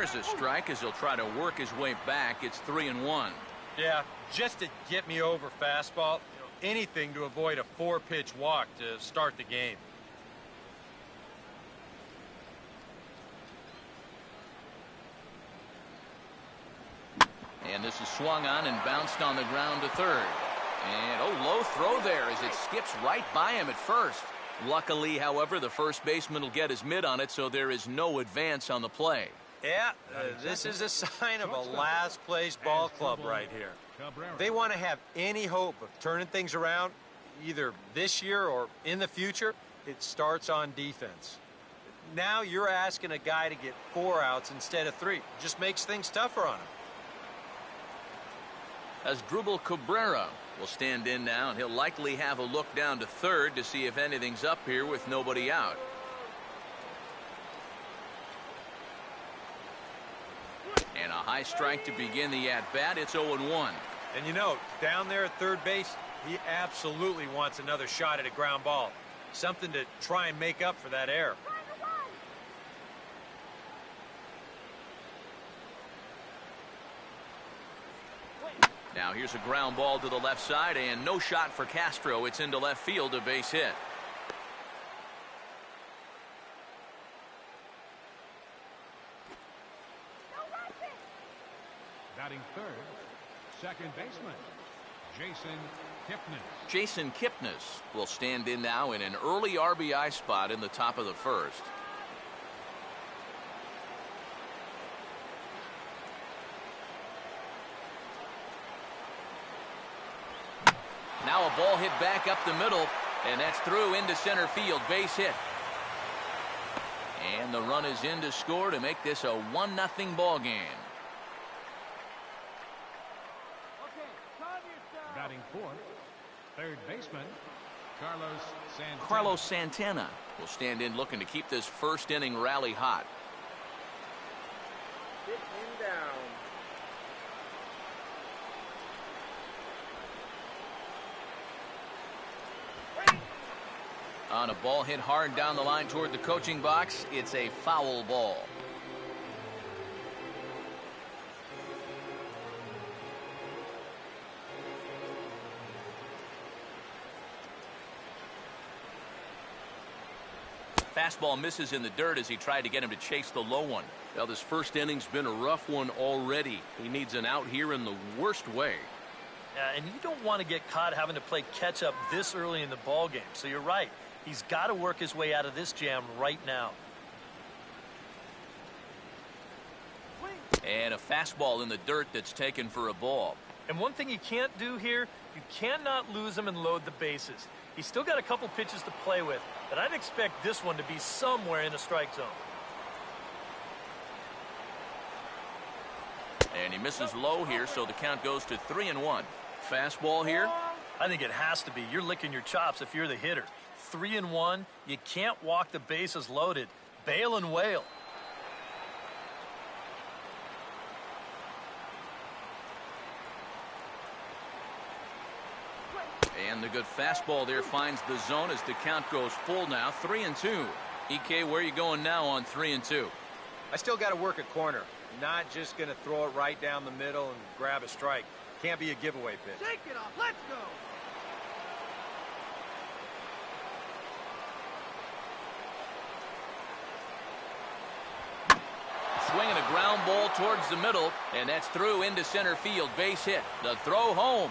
There's a strike as he'll try to work his way back. It's 3-1. Yeah, just to get me over fastball, anything to avoid a 4-pitch walk to start the game. And this is swung on and bounced on the ground to third. And, low throw there as it skips right by him at first. Luckily, however, the first baseman will get his mitt on it, so there is no advance on the play. Yeah, this is a sign of a last-place ball club right here. They want to have any hope of turning things around, either this year or in the future. It starts on defense. Now you're asking a guy to get 4 outs instead of 3. Just makes things tougher on him. Asdrubal Cabrera will stand in now, and he'll likely have a look down to third to see if anything's up here with nobody out. And a high strike to begin the at-bat. It's 0-1. And you know, down there at third base, he absolutely wants another shot at a ground ball. Something to try and make up for that error. Now here's a ground ball to the left side, and no shot for Castro. It's into left field, a base hit. Batting third, second baseman, Jason Kipnis. Jason Kipnis will stand in now in an early RBI spot in the top of the first. Now a ball hit back up the middle, and that's through into center field, base hit. And the run is in to score to make this a 1-0 ball game. Batting fourth, third baseman, Carlos Santana. Carlos Santana will stand in looking to keep this first inning rally hot. Get him down. On a ball hit hard down the line toward the coaching box, it's a foul ball. Fastball misses in the dirt as he tried to get him to chase the low one. Well, this first inning's been a rough one already. He needs an out here in the worst way. And you don't want to get caught having to play catch up this early in the ball game. So you're right. He's got to work his way out of this jam right now. And a fastball in the dirt that's taken for a ball. And one thing you can't do here, you cannot lose him and load the bases. He's still got a couple pitches to play with, but I'd expect this one to be somewhere in the strike zone. And he misses low here, so the count goes to 3-1. Fastball here. I think it has to be. You're licking your chops if you're the hitter. 3-1. You can't walk the bases loaded. Bail and wail. And the good fastball there finds the zone as the count goes full now. 3-2. EK, where are you going now on 3-2? I still got to work a corner. Not just going to throw it right down the middle and grab a strike. Can't be a giveaway pitch. Take it off. Let's go. Swinging a ground ball towards the middle, and that's through into center field. Base hit. The throw home.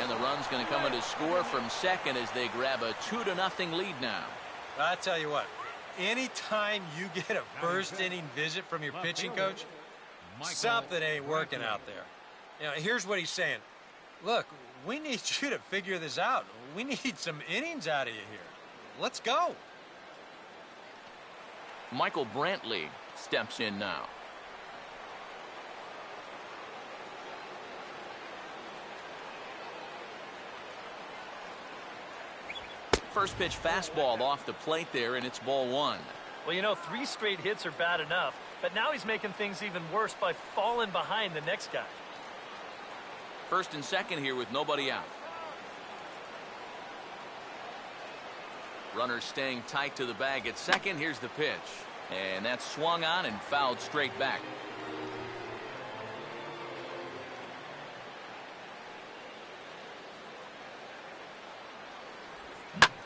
And the run's going to come in to score from second as they grab a 2-0 lead now. I tell you what, anytime you get a first inning visit from your pitching coach, something ain't working out there. You know, here's what he's saying. Look, we need you to figure this out. We need some innings out of you here. Let's go. Michael Brantley steps in now. First pitch fastball off the plate there, and it's ball one. Well, you know, 3 straight hits are bad enough, but now he's making things even worse by falling behind the next guy. First and second here with nobody out. Runners staying tight to the bag at second. Here's the pitch. And that's swung on and fouled straight back.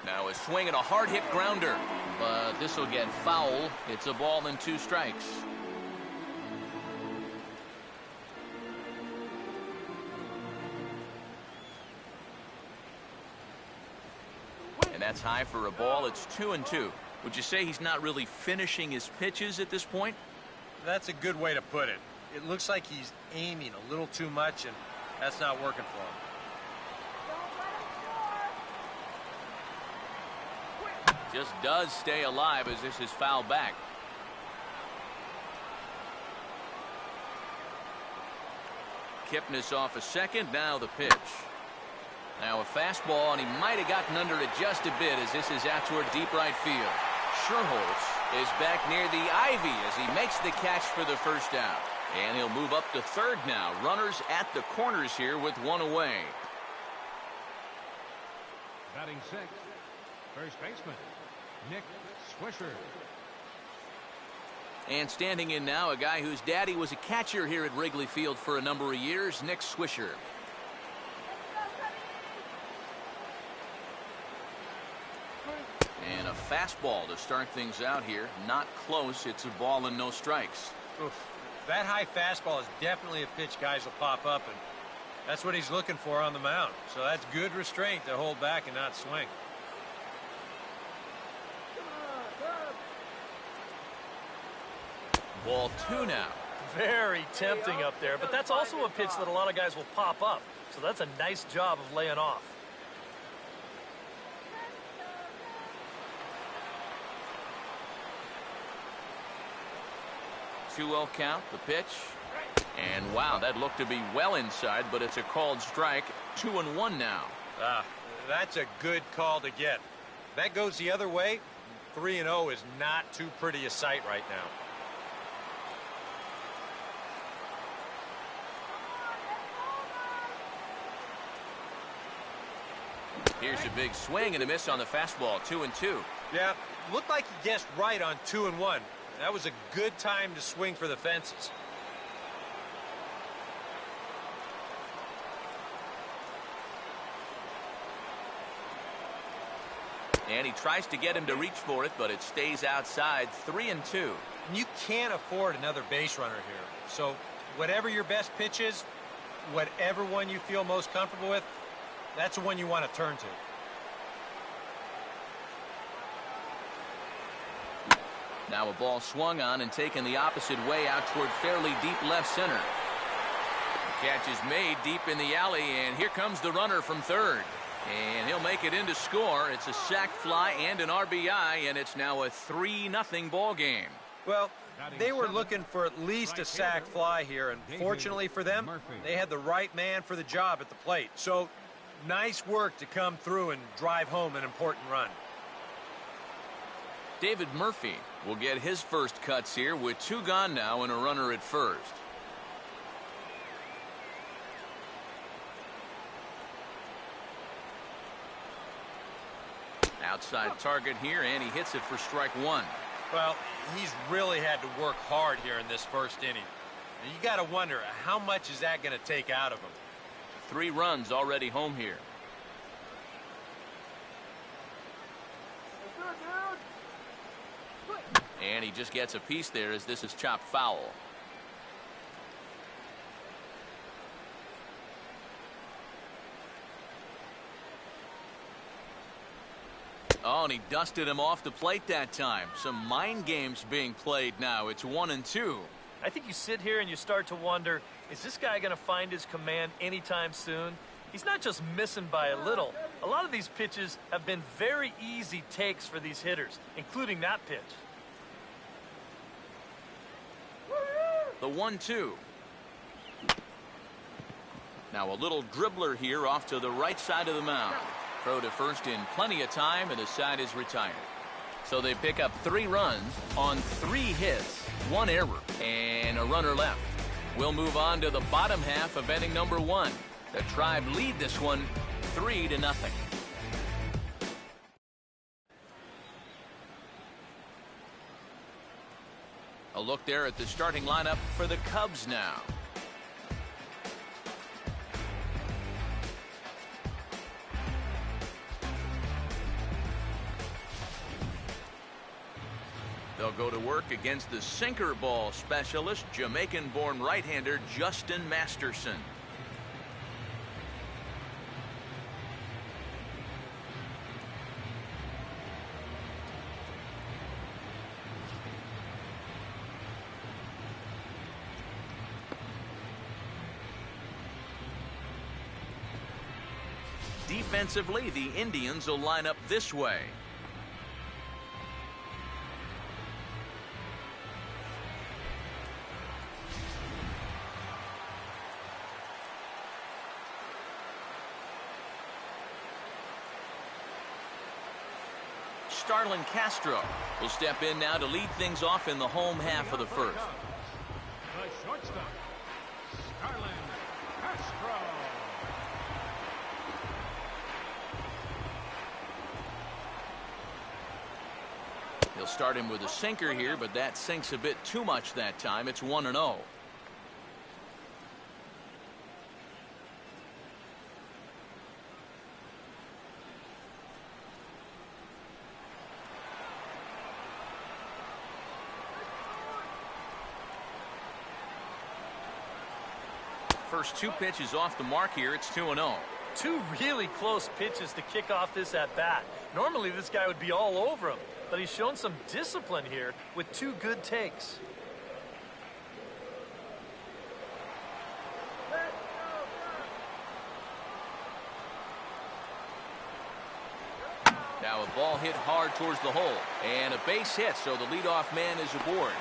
Now a swing and a hard hit grounder, but this will get foul. It's a ball and 2 strikes. And that's high for a ball. It's 2-2. Would you say he's not really finishing his pitches at this point? That's a good way to put it. It looks like he's aiming a little too much, and that's not working for him. Just does stay alive as this is fouled back. Kipnis off a second. Now the pitch. Now a fastball, and he might have gotten under it just a bit as this is out toward deep right field. Schuerholz is back near the ivy as he makes the catch for the first out. And he'll move up to third now. Runners at the corners here with 1 away. Batting 6th, first baseman, Nick Swisher. And standing in now, a guy whose daddy was a catcher here at Wrigley Field for a number of years, Nick Swisher. And a fastball to start things out here. Not close. It's a ball and no strikes. Oof. That high fastball is definitely a pitch guys will pop up, and that's what he's looking for on the mound. So that's good restraint to hold back and not swing. Ball 2 now. Very tempting up there, but that's also a pitch that a lot of guys will pop up. So that's a nice job of laying off. 2-0 count, the pitch. And wow, that looked to be well inside, but it's a called strike. 2-1 now. That's a good call to get. That goes the other way. 3-0 is not too pretty a sight right now. Here's a big swing and a miss on the fastball. 2-2. Yeah, looked like he guessed right on 2-1. That was a good time to swing for the fences. And he tries to get him to reach for it, but it stays outside. 3-2. You can't afford another base runner here. So whatever your best pitch is, whatever one you feel most comfortable with, that's the one you want to turn to. Now a ball swung on and taken the opposite way out toward fairly deep left center. The catch is made deep in the alley, and here comes the runner from third. And he'll make it in to score. It's a sac fly and an RBI, and it's now a 3-0 ball game. Well, they were looking for at least a sac fly here, and fortunately for them, they had the right man for the job at the plate. So nice work to come through and drive home an important run. David Murphy will get his first cuts here with 2 gone now and a runner at first. Outside target here, and he hits it for strike 1. Well, he's really had to work hard here in this first inning. And you got to wonder, how much is that going to take out of him? 3 runs already home here. And he just gets a piece there as this is chopped foul. Oh, and he dusted him off the plate that time. Some mind games being played now. It's 1-2. I think you sit here and you start to wonder, is this guy going to find his command anytime soon? He's not just missing by a little. A lot of these pitches have been very easy takes for these hitters, including that pitch. The 1-2. Now a little dribbler here off to the right side of the mound. Throw to first in plenty of time, and the side is retired. So they pick up 3 runs on 3 hits, 1 error, and a runner left. We'll move on to the bottom half of inning number 1. The Tribe lead this one 3-0. A look there at the starting lineup for the Cubs now. They'll go to work against the sinker ball specialist, Jamaican-born right-hander Justin Masterson. Defensively, the Indians will line up this way. Starlin Castro will step in now to lead things off in the home half of the first. The shortstop, Starlin Castro. He'll start him with a sinker here, but that sinks a bit too much that time. It's 1-0. First two pitches off the mark here. It's 2-0. Two really close pitches to kick off this at-bat. Normally this guy would be all over him, but he's shown some discipline here with two good takes. Now a ball hit hard towards the hole, and a base hit, so the leadoff man is aboard.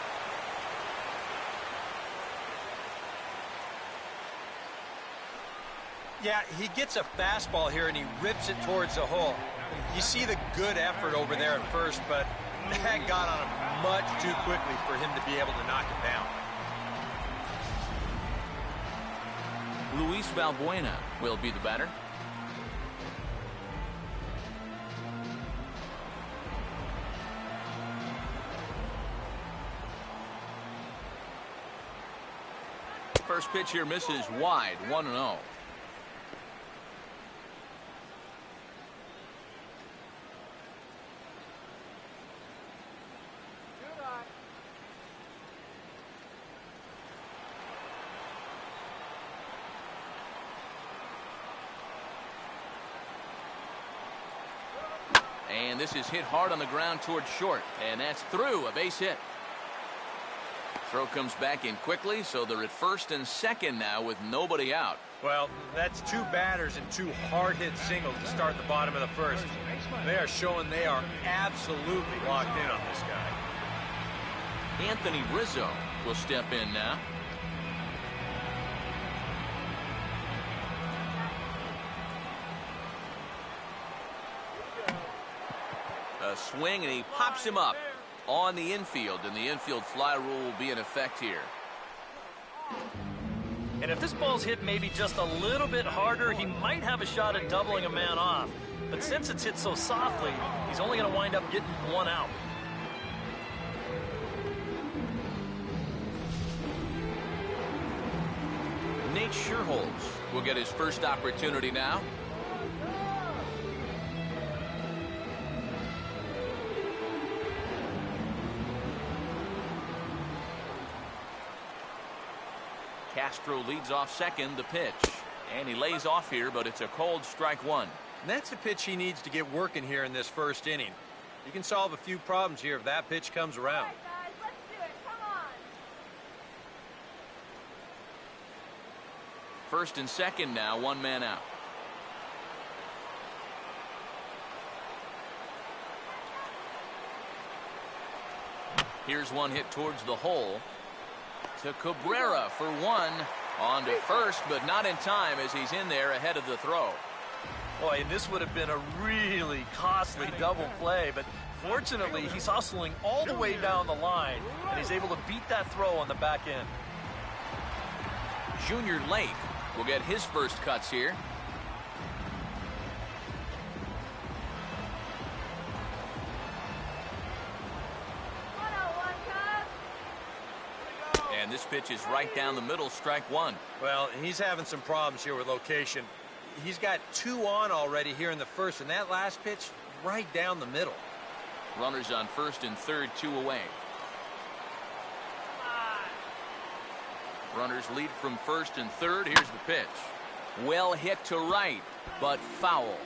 Yeah, he gets a fastball here and he rips it towards the hole. You see the good effort over there at first, but that got on him much too quickly for him to be able to knock it down. Luis Valbuena will be the batter. First pitch here misses wide, 1-0. And this is hit hard on the ground towards short, and that's through, a base hit. Throw comes back in quickly, so they're at first and second now with nobody out. Well, that's two batters and two hard-hit singles to start the bottom of the first. They are showing they are absolutely locked in on this guy. Anthony Rizzo will step in now. A swing, and he pops him up on the infield, and the infield fly rule will be in effect here. And if this ball's hit maybe just a little bit harder, he might have a shot at doubling a man off. But since it's hit so softly, he's only going to wind up getting one out. Nate Scherholz will get his first opportunity now. Castro leads off second, the pitch. And he lays off here, but it's a cold strike one. And that's a pitch he needs to get working here in this first inning. You can solve a few problems here if that pitch comes around. Guys, let's do it. Come on. First and second now, one man out. Here's one hit towards the hole. To Cabrera for one. On to first, but not in time as he's in there ahead of the throw. Boy, and this would have been a really costly double play, but fortunately he's hustling all the way down the line, and he's able to beat that throw on the back end. Junior Lake will get his first cuts here. this pitch is right down the middle, strike one. Well, he's having some problems here with location. He's got 2 on already here in the first, and that last pitch right down the middle. Runners on first and third, 2 away. Runners lead from first and third. Here's the pitch. Well hit to right, but foul.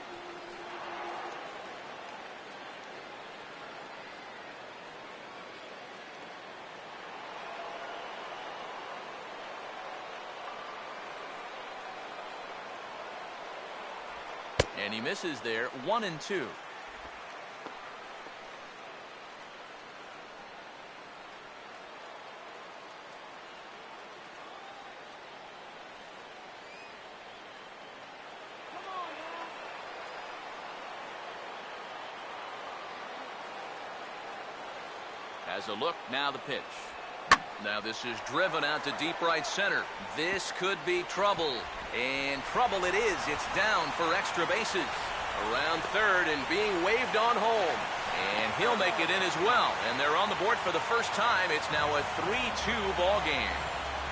And he misses there, 1-2. Has a look, now the pitch. Now this is driven out to deep right center. This could be trouble. And trouble it is. It's down for extra bases. Around third and being waved on home. And he'll make it in as well. And they're on the board for the first time. It's now a 3-2 ball game.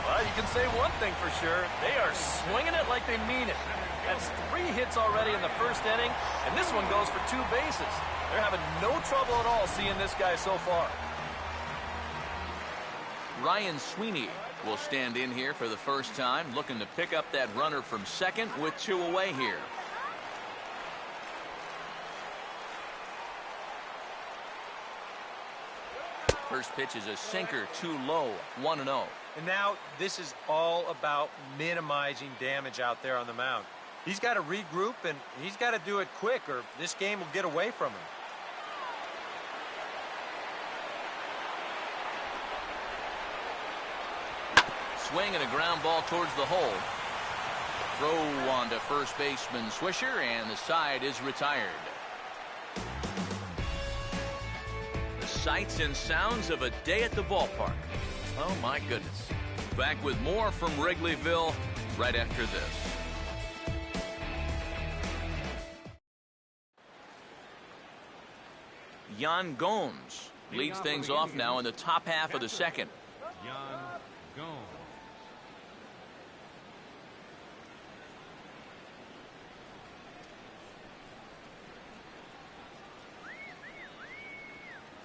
Well, you can say one thing for sure. They are swinging it like they mean it. That's 3 hits already in the first inning. And this one goes for 2 bases. They're having no trouble at all seeing this guy so far. Ryan Sweeney will stand in here for the first time, looking to pick up that runner from second with 2 away here. First pitch is a sinker, too low, 1-0. And now this is all about minimizing damage out there on the mound. He's got to regroup, and he's got to do it quick, or this game will get away from him. Swing and a ground ball towards the hole. Throw on to first baseman Swisher, and the side is retired. The sights and sounds of a day at the ballpark. Oh, my goodness. Back with more from Wrigleyville right after this. Yan Gomes leads things off now in the top half of the second. Yan Gomes.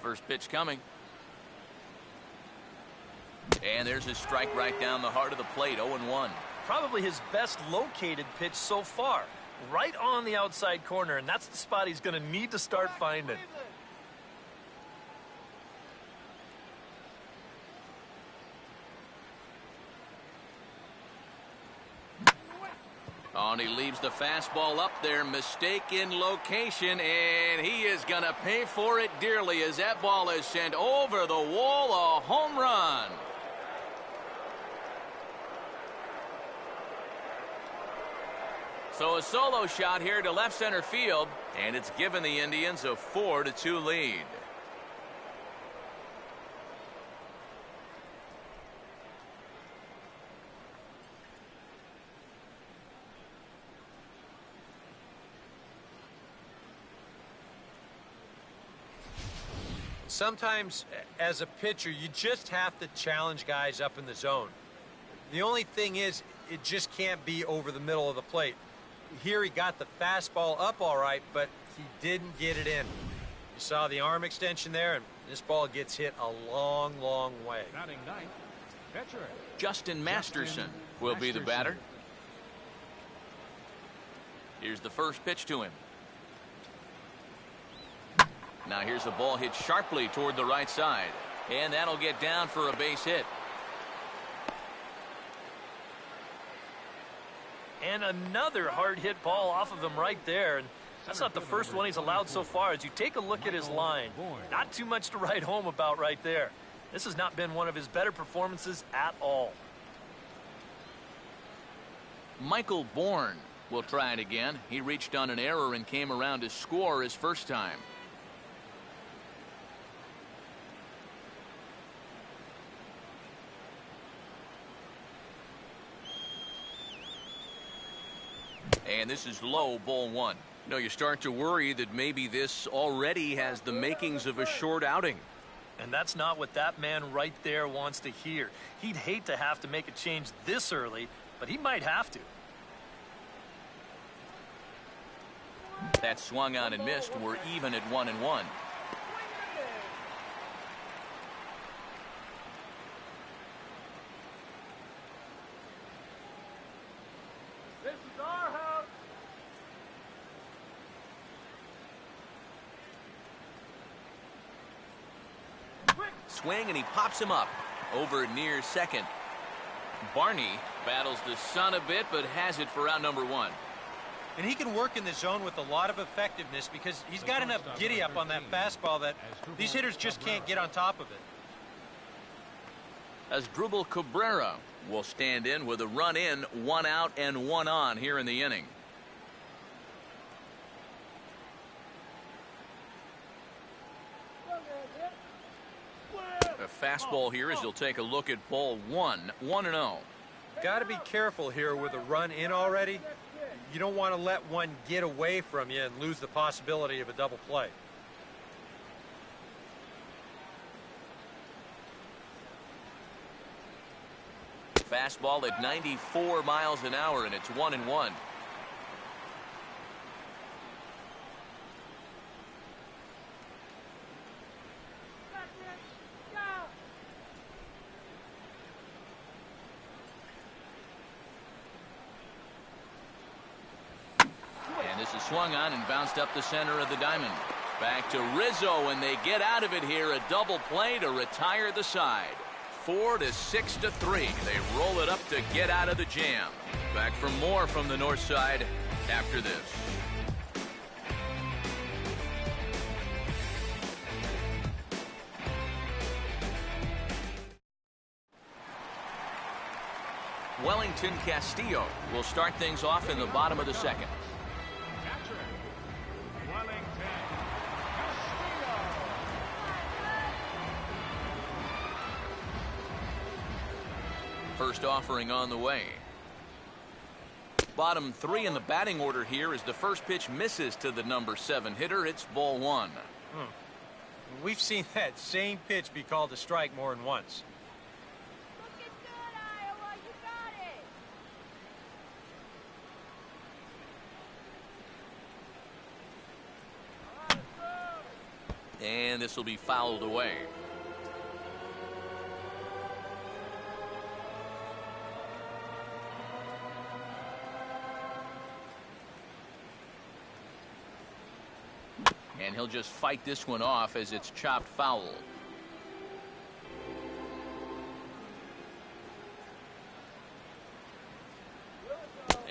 First pitch coming. And there's a strike right down the heart of the plate, 0-1. Probably his best located pitch so far. Right on the outside corner, and that's the spot he's going to need to start finding. Oh, and he leaves the fastball up there. Mistake in location, and he is going to pay for it dearly as that ball is sent over the wall. A home run. So a solo shot here to left center field, and it's given the Indians a 4-2 lead. Sometimes, as a pitcher, you just have to challenge guys up in the zone. The only thing is, it just can't be over the middle of the plate. Here he got the fastball up all right, but he didn't get it in. You saw the arm extension there, and this ball gets hit a long, long way. Batting ninth, pitcher Justin Masterson will be the batter. Here's the first pitch to him. Now here's the ball hit sharply toward the right side, and that'll get down for a base hit. And another hard hit ball off of him right there. And that's not the first one he's allowed so far. As you take a look at his line, not too much to write home about right there. This has not been one of his better performances at all. Michael Bourne will try it again. He reached on an error and came around to score his first time. And this is low, ball 1. You know, you start to worry that maybe this already has the makings of a short outing. And that's not what that man right there wants to hear. He'd hate to have to make a change this early, but he might have to. That swung on and missed. We're even at 1-1. This is our house. Swing, and he pops him up over near second. Barney battles the sun a bit, but has it for out number 1. And he can work in the zone with a lot of effectiveness because he's got enough giddy up on that fastball that these hitters just can't get on top of it. Asdrubal Cabrera will stand in with a run in, 1 out and 1 on here in the inning. A fastball here as he'll take a look at ball 1, 1-0. Got to be careful here with a run in already. You don't want to let one get away from you and lose the possibility of a double play. Fastball at 94 miles an hour, and it's 1-1. And this is swung on and bounced up the center of the diamond. Back to Rizzo, and they get out of it here. A double play to retire the side. 4 to 6 to 3. They roll it up to get out of the jam. Back for more from the north side after this. Wellington Castillo will start things off in the bottom of the second. Catcher, Wellington Castillo. First offering on the way. Bottom 3 in the batting order here as the first pitch misses to the number 7 hitter. It's ball 1. We've seen that same pitch be called a strike more than once. Looking good, Iowa. You got it. And this will be fouled away. And he'll just fight this one off as it's chopped foul.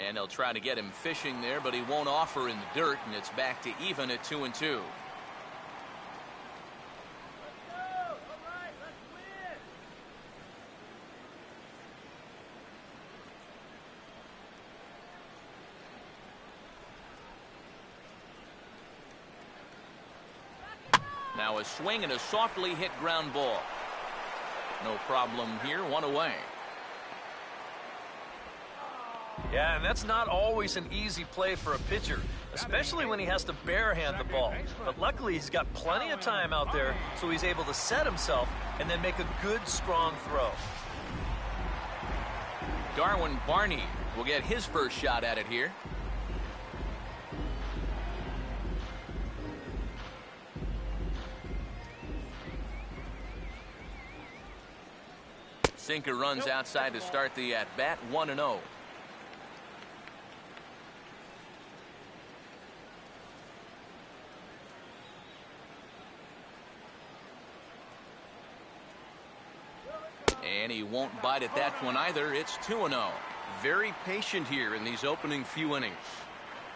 And they'll try to get him fishing there, but he won't offer in the dirt, and it's back to even at 2-2. Now a swing and a softly hit ground ball. No problem here, 1 away. Yeah, and that's not always an easy play for a pitcher, especially when he has to barehand the ball. But luckily, he's got plenty of time out there, so he's able to set himself and then make a good, strong throw. Darwin Barney will get his first shot at it here. Sinker runs outside to start the at-bat, 1-0. And he won't bite at that one either. It's 2-0. Very patient here in these opening few innings.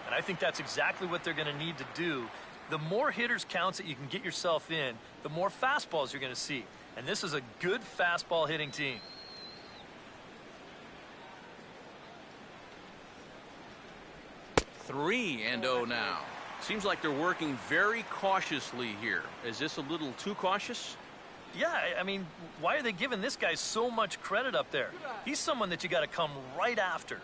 And I think that's exactly what they're going to need to do. The more hitters counts that you can get yourself in, the more fastballs you're going to see. And this is a good fastball hitting team. Three and 0 now. Seems like they're working very cautiously here. Is this a little too cautious? Yeah, I mean, why are they giving this guy so much credit up there? He's someone that you got to come right after.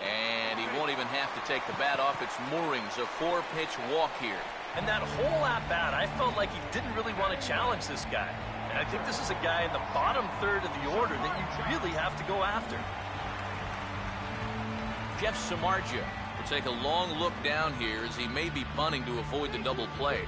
And he won't even have to take the bat off its moorings. A 4-pitch walk here. And that whole at-bat, I felt like he didn't really want to challenge this guy. And I think this is a guy in the bottom third of the order that you really have to go after. Jeff Samardzija will take a long look down here as he may be bunting to avoid the double play.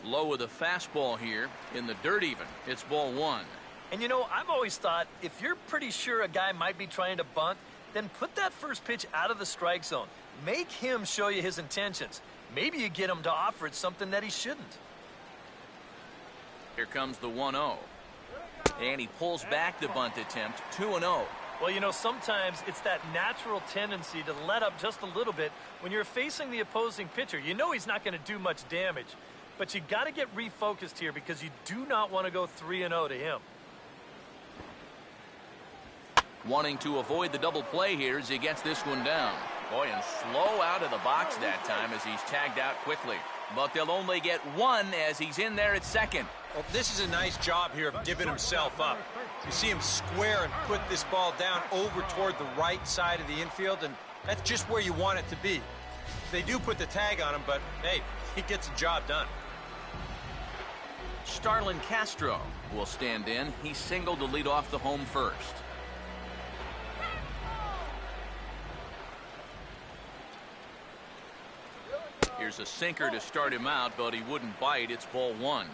Low with a fastball here in the dirt even. It's ball one. And you know, I've always thought if you're pretty sure a guy might be trying to bunt, then put that first pitch out of the strike zone. Make him show you his intentions. Maybe you get him to offer it something that he shouldn't. Here comes the 1-0. And he pulls back the bunt attempt, 2-0. Well, you know, sometimes it's that natural tendency to let up just a little bit when you're facing the opposing pitcher. You know he's not going to do much damage. But you got to get refocused here because you do not want to go 3-0 to him. Wanting to avoid the double play here as he gets this one down. Boy, and slow out of the box that time as he's tagged out quickly. But they'll only get one as he's in there at second. Well, this is a nice job here of giving himself up. You see him square and put this ball down over toward the right side of the infield, and that's just where you want it to be. They do put the tag on him, but, hey, he gets the job done. Starlin Castro will stand in. He singled to lead off the home first. Here's a sinker to start him out, but he wouldn't bite. It's ball one.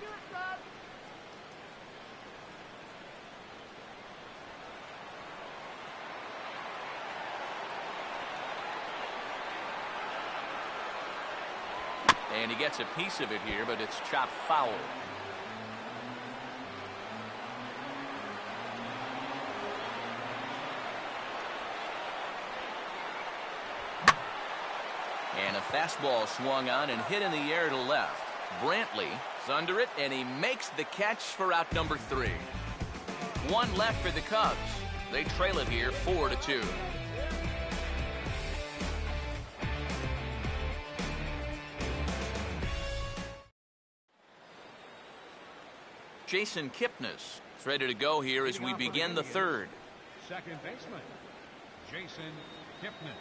You do it, Rob. And he gets a piece of it here, but it's chopped foul. And a fastball swung on and hit in the air to left. Brantley is under it, and he makes the catch for out number 3. One left for the Cubs. They trail it here 4-2. Jason Kipnis is ready to go here as we begin the third. Second baseman, Jason Kipnis.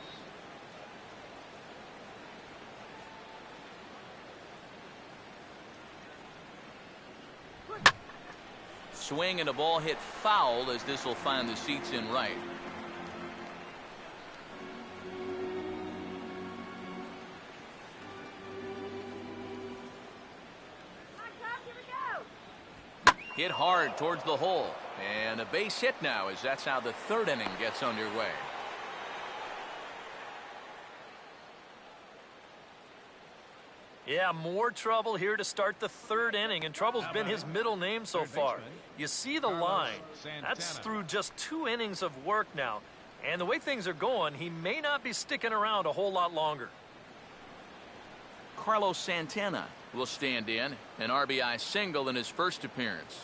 Swing and a ball hit foul as this will find the seats in right. Hit hard towards the hole. And a base hit now as that's how the third inning gets underway. Yeah, more trouble here to start the third inning, and trouble's been his middle name so far. You see the line. That's through just 2 innings of work now. And the way things are going, he may not be sticking around a whole lot longer. Carlos Santana will stand in, an RBI single in his first appearance.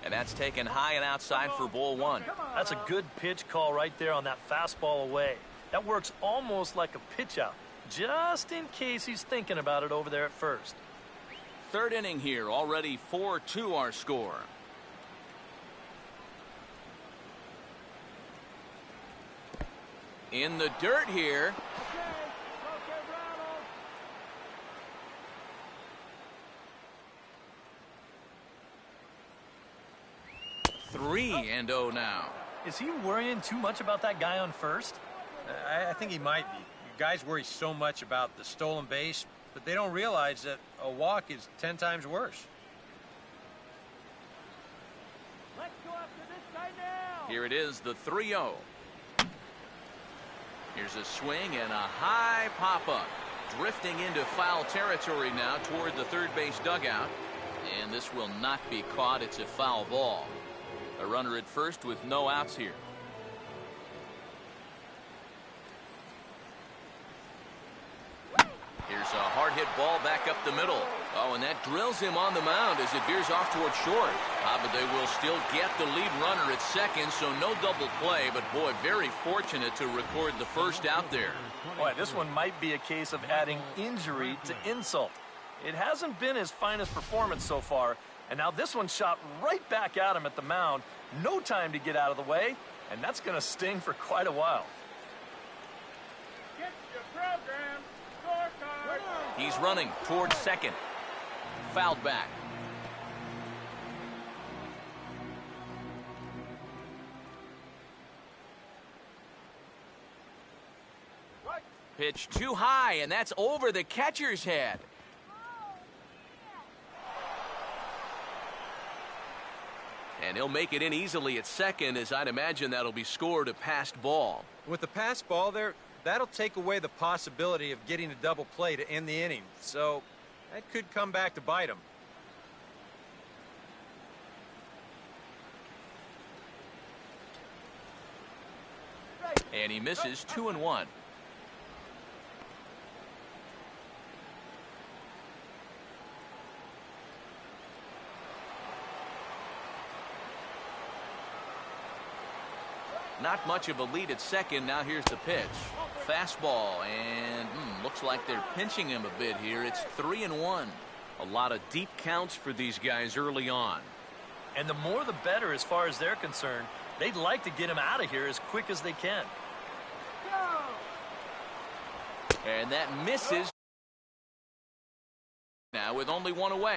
And that's taken high and outside for ball one. That's a good pitch call right there on that fastball away. That works almost like a pitch out, just in case he's thinking about it over there at first. Third inning here, already 4-2 our score. In the dirt here. Three and 0 now. Is he worrying too much about that guy on first? I think he might be. Guys worry so much about the stolen base, but they don't realize that a walk is 10 times worse. Let's go after this guy now. Here it is, the 3-0. Here's a swing and a high pop-up. Drifting into foul territory now toward the third base dugout. And this will not be caught. It's a foul ball. A runner at first with no outs here. Here's a hard hit ball back up the middle. Oh, and that drills him on the mound as it veers off toward short. But they will still get the lead runner at second, so no double play. But, boy, very fortunate to record the first out there. Boy, this one might be a case of adding injury to insult. It hasn't been his finest performance so far, and now this one shot right back at him at the mound. No time to get out of the way, and that's going to sting for quite a while. Get your program. Scorecard. He's running towards second. Fouled back. Pitch too high, and that's over the catcher's head. And he'll make it in easily at second, as I'd imagine that'll be scored a passed ball. With the passed ball there, that'll take away the possibility of getting a double play to end the inning. So that could come back to bite him. And he misses 2-1. Not much of a lead at second. Now here's the pitch. Fastball, and looks like they're pinching him a bit here. It's 3-1. A lot of deep counts for these guys early on. And the more the better as far as they're concerned. They'd like to get him out of here as quick as they can. And that misses now with only one away.